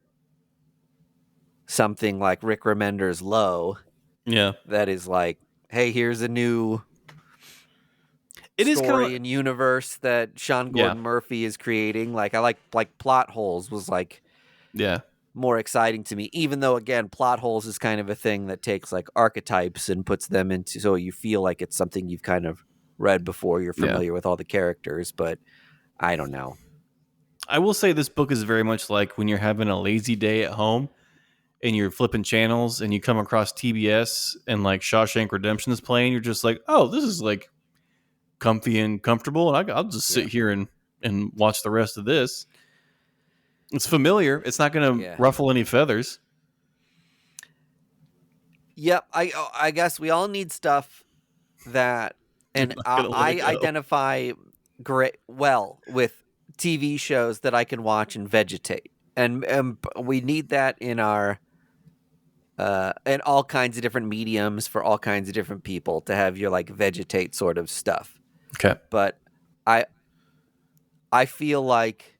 something like Rick Remender's Low Yeah, that is like, hey, here's a new it is kind of. story and universe that Sean Yeah, Gordon Murphy is creating. Like I like plot holes was like yeah, more exciting to me, even though again, plot holes is kind of a thing that takes like archetypes and puts them into so you feel like it's something you've kind of read before, you're yeah. familiar with all the characters, but I don't know. I will say this book is very much like when you're having a lazy day at home and you're flipping channels and you come across TBS and like Shawshank Redemption is playing. You're just like, oh, this is like comfy and comfortable, and I'll just sit Yeah. here and watch the rest of this. It's familiar. It's not going to Yeah. ruffle any feathers. Yep, I guess we all need stuff that, You're and not going to let it I go. identify great well with TV shows that I can watch and vegetate, and we need that in all kinds of different mediums for all kinds of different people to have your like vegetate sort of stuff. Okay. But I I feel like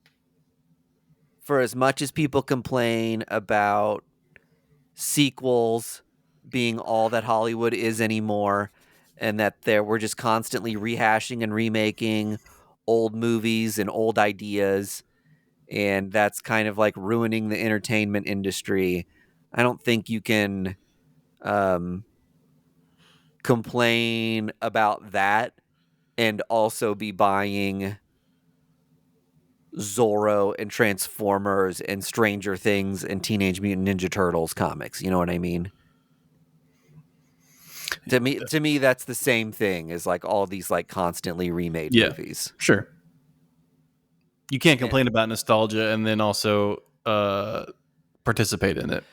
for as much as people complain about sequels being all that Hollywood is anymore, and that we're just constantly rehashing and remaking old movies and old ideas, and that's kind of like ruining the entertainment industry. I don't think you can um, complain about that and also be buying Zorro and Transformers and Stranger Things and Teenage Mutant Ninja Turtles comics. You know what I mean? To me, that's the same thing as like all these like constantly remade Yeah. movies. Sure. You can't And, complain about nostalgia and then also participate in it.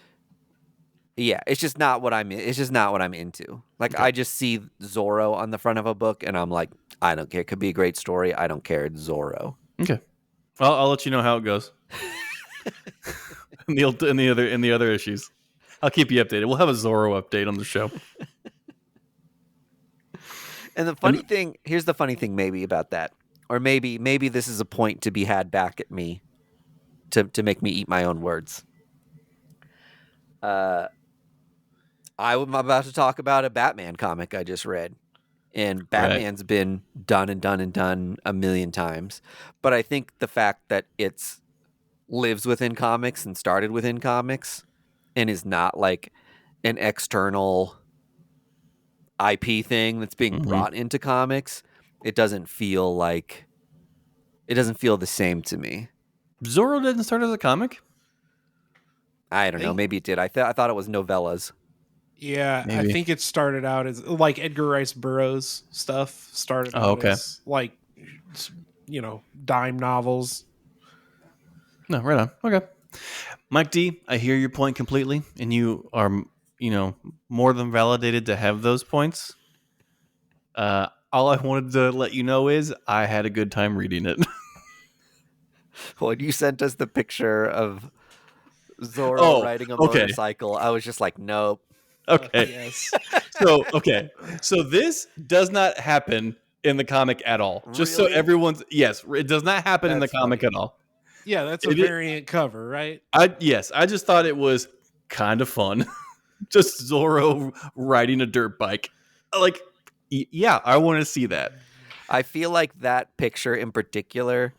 yeah, it's just not what I'm. It's just not what I'm into. Like Okay. I just see Zorro on the front of a book, and I'm like, I don't care. It could be a great story. I don't care. It's Zorro. Okay. Well, I'll let you know how it goes. in the other issues. I'll keep you updated. We'll have a Zorro update on the show. And the funny thing, here's the funny thing, maybe about that, or maybe this is a point to be had back at me to make me eat my own words. I'm about to talk about a Batman comic I just read. And Batman's been done and done and done a million times. But I think the fact that it's lives within comics and started within comics and is not like an external IP thing that's being brought into comics, it doesn't feel the same to me. Zorro didn't start as a comic. I don't know. Maybe it did. I thought it was novellas. Yeah, I Maybe. think it started out as like Edgar Rice Burroughs stuff started Oh, out okay. as like dime novels. No, right on. Okay. Mike D, I hear your point completely, and you are, more than validated to have those points. All I wanted to let you know is I had a good time reading it. When you sent us the picture of Zorro Oh, riding a okay. motorcycle, I was just like, nope. Okay. Yes. So this does not happen in the comic at all. Just so Really? everyone's yes, it does not happen in the That's comic funny. at all. Yeah, that's a It, variant cover, right? I just thought it was kind of fun. Just Zorro riding a dirt bike. Like, yeah, I want to see that. I feel like that picture in particular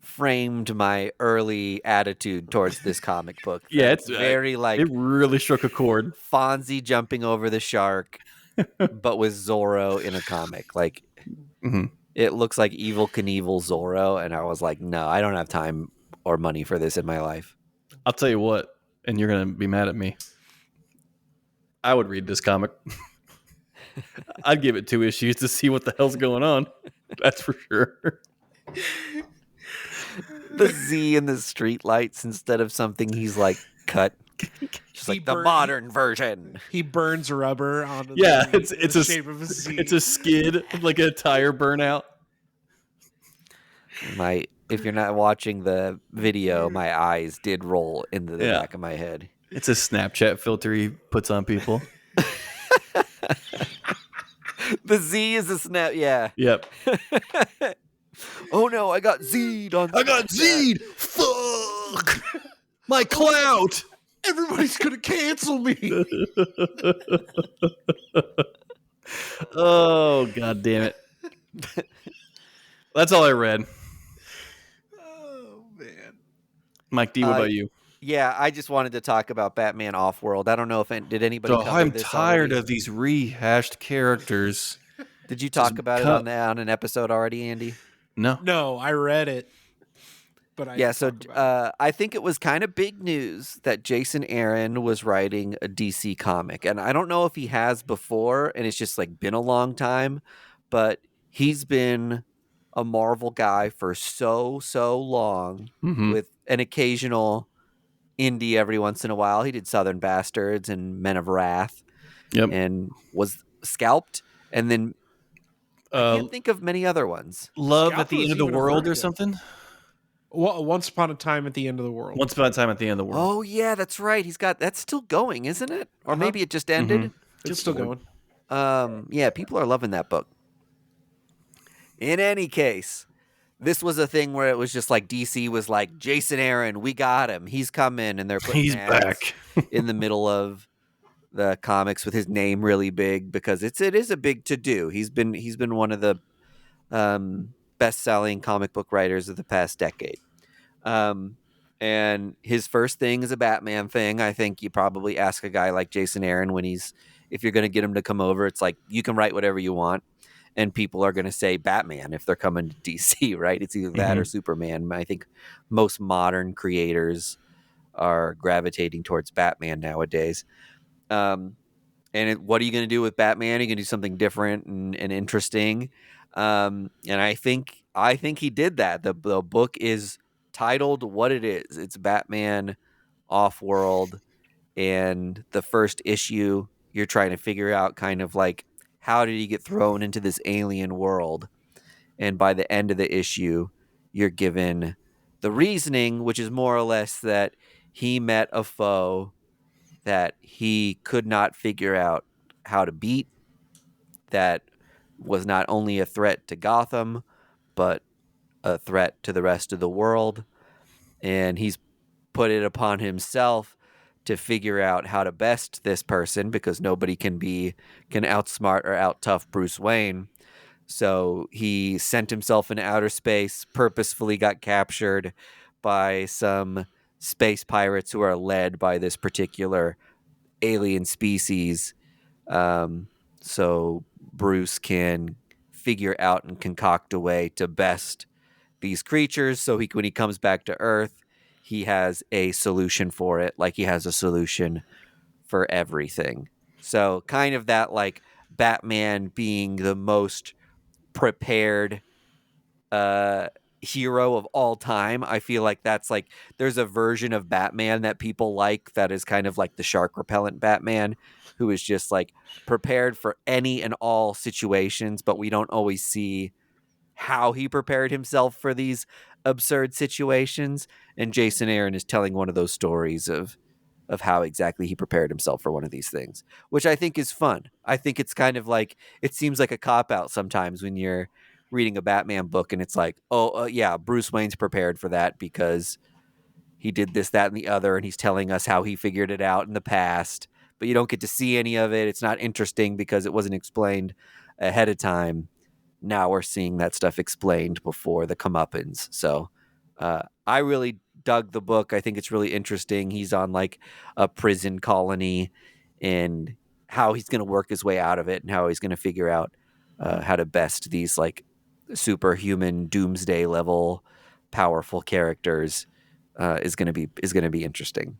framed my early attitude towards this comic book. Yeah, That very it really struck a chord. Fonzie jumping over the shark, but with Zorro in a comic. Like, Mhm. it looks like Evil Knievel Zorro, and I was like, no, I don't have time or money for this in my life. I'll tell you what, and you're gonna be mad at me. I would read this comic. I'd give it 2 issues to see what the hell's going on. That's for sure. The Z in the streetlights instead of something he's like cut. Just He like the burned- modern version. He burns rubber onto Yeah, the it's the a shape of a Z. it's a skid, like a tire burnout. If you're not watching the video, my eyes did roll into the Yeah. back of my head. It's a Snapchat filter he puts on people. The Z is a snap. Yeah. Yep. Oh no, I got Z'd on. I got Snapchat. Z'd. Fuck my clout. Everybody's gonna cancel me. Oh, god damn it. That's all I read. Oh man. Mike D, what about you? Yeah, I just wanted to talk about Batman Offworld. I don't know if did anybody cover I'm this tired already? of these rehashed characters. Did you talk about it cut. on an episode already, Andy? No. No, I read it, but I Yeah, didn't so talk about it. I think it was kind of big news that Jason Aaron was writing a DC comic. And I don't know if he has before, and it's just like been a long time, but he's been a Marvel guy for so long Mm-hmm. with an occasional indie every once in a while. He did Southern Bastards and Men of Wrath Yep. and was scalped. And then I can't think of many other ones. Love Scalp at the was end of the even a world or Vertigo. something. Once upon a time at the end of the world. Once upon a time at the end of the world. Oh yeah, that's right. That's still going, isn't it? Or Uh-huh. maybe it just ended. Mhm. It's still going. Yeah, people are loving that book. In any case, this was a thing where it was just like DC was like, Jason Aaron, we got him. He's coming, and they're putting He's ads back. in the middle of the comics with his name really big because it is a big to do. He's been one of the best-selling comic book writers of the past decade. And his first thing is a Batman thing. I think you probably ask a guy like Jason Aaron if you're going to get him to come over, it's like, you can write whatever you want. And people are going to say Batman if they're coming to DC, right? It's either that or Superman. I think most modern creators are gravitating towards Batman nowadays. And what are you going to do with Batman? Are you going to do something different and interesting? And I think he did that. The book is titled what it is. It's Batman Off-World, and the first issue you're trying to figure out kind of like, how did he get thrown into this alien world? And by the end of the issue, you're given the reasoning, which is more or less that he met a foe that he could not figure out how to beat, that was not only a threat to Gotham, but a threat to the rest of the world. And he's put it upon himself to figure out how to best this person, because nobody can outsmart or out-tough Bruce Wayne. So he sent himself into outer space, purposefully got captured by some space pirates who are led by this particular alien species. So Bruce can figure out and concoct a way to best these creatures. So when he comes back to Earth, he has a solution for it, like he has a solution for everything. So kind of that like Batman being the most prepared hero of all time. I feel like that's like there's a version of Batman that people like that is kind of like the shark repellent Batman, who is just like prepared for any and all situations, but we don't always see how he prepared himself for these absurd situations. And Jason Aaron is telling one of those stories of how exactly he prepared himself for one of these things, which I think is fun. I think it's kind of like it seems like a cop out sometimes when you're reading a Batman book and it's like, oh yeah, Bruce Wayne's prepared for that because he did this, that, and the other, and he's telling us how he figured it out in the past. But you don't get to see any of it. It's not interesting because it wasn't explained ahead of time. Now we're seeing that stuff explained before the comeuppance. So I really dug the book. I think it's really interesting. He's on like a prison colony and how he's going to work his way out of it and how he's going to figure out how to best these like superhuman doomsday level powerful characters is going to be interesting.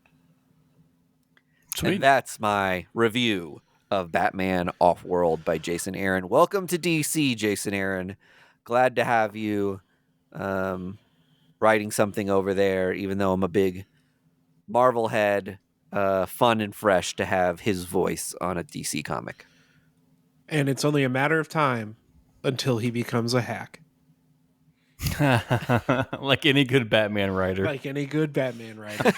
Sweet. And that's my review of Batman Off-World by Jason Aaron. Welcome to DC, Jason Aaron. Glad to have you writing something over there, even though I'm a big Marvel head. Fun and fresh to have his voice on a DC comic. And it's only a matter of time until he becomes a hack. Like any good Batman writer. Like any good Batman writer.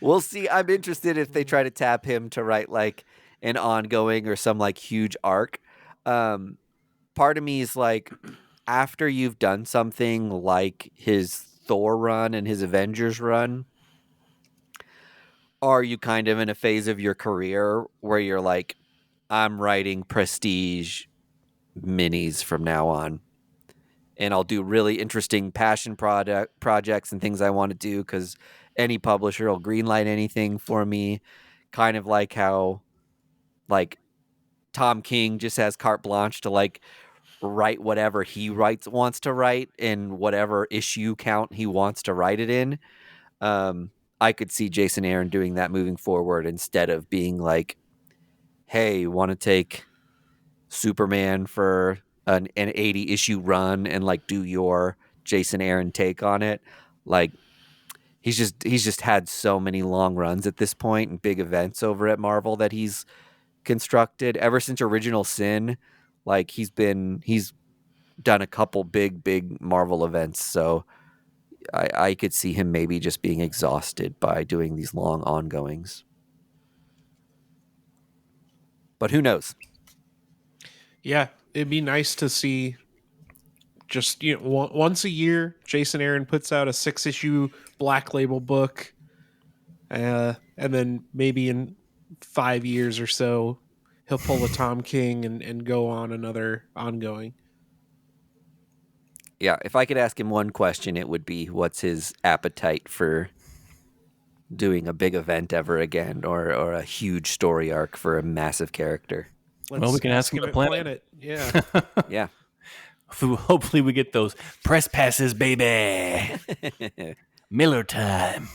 We'll see. I'm interested if they try to tap him to write like an ongoing or some like huge arc. Part of me is like, after you've done something like his Thor run and his Avengers run, are you kind of in a phase of your career where you're like, I'm writing prestige minis from now on, and I'll do really interesting passion projects and things I want to do because any publisher will greenlight anything for me. Kind of like how like Tom King just has carte blanche to like write whatever he wants to write in whatever issue count he wants to write it in. I could see Jason Aaron doing that moving forward instead of being like, hey, want to take Superman for an 80 issue run and like do your Jason Aaron take on it. Like he's just had so many long runs at this point and big events over at Marvel that he's constructed ever since Original Sin. Like he's done a couple big Marvel events. So I could see him maybe just being exhausted by doing these long ongoings. But who knows? Yeah, it'd be nice to see just, you know, once a year, Jason Aaron puts out a 6-issue Black Label book. And then maybe in 5 years or so, he'll pull a Tom King and go on another ongoing. Yeah, if I could ask him one question, it would be what's his appetite for doing a big event ever again or a huge story arc for a massive character. Well, we can ask him at at Planet. Yeah. Yeah. Hopefully we get those press passes, baby. Miller time.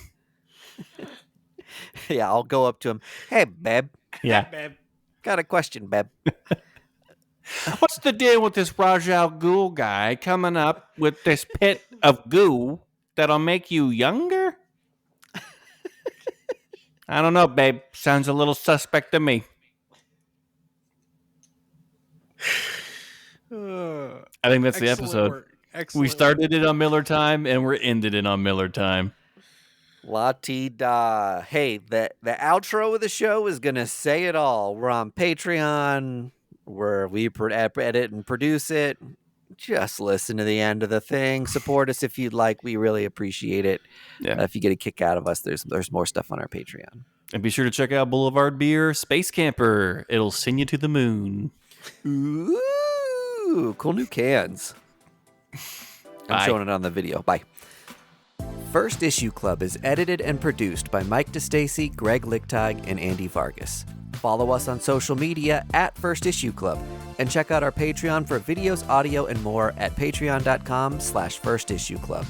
Yeah, I'll go up to him. Hey, babe. Yeah. Babe. Got a question, babe. What's the deal with this Ra's al Ghul guy coming up with this pit of goo that'll make you younger? I don't know, babe. Sounds a little suspect to me. I think that's the episode. Work. Excellent We started it on Miller time and we're ended it on Miller time. La-ti-da. Hey, the outro of the show is going to say it all. We're on Patreon, where we edit and produce it. Just listen to the end of the thing. Support us if you'd like. We really appreciate it. Yeah. If you get a kick out of us, there's more stuff on our Patreon. And be sure to check out Boulevard Beer Space Camper. It'll send you to the moon. Ooh, cool new cans. I'm showing it on the video. Bye. First Issue Club is edited and produced by Mike DeStacy, Greg Lichtag, and Andy Vargas. Follow us on social media at First Issue Club, and check out our Patreon for videos, audio, and more at patreon.com/firstissueclub.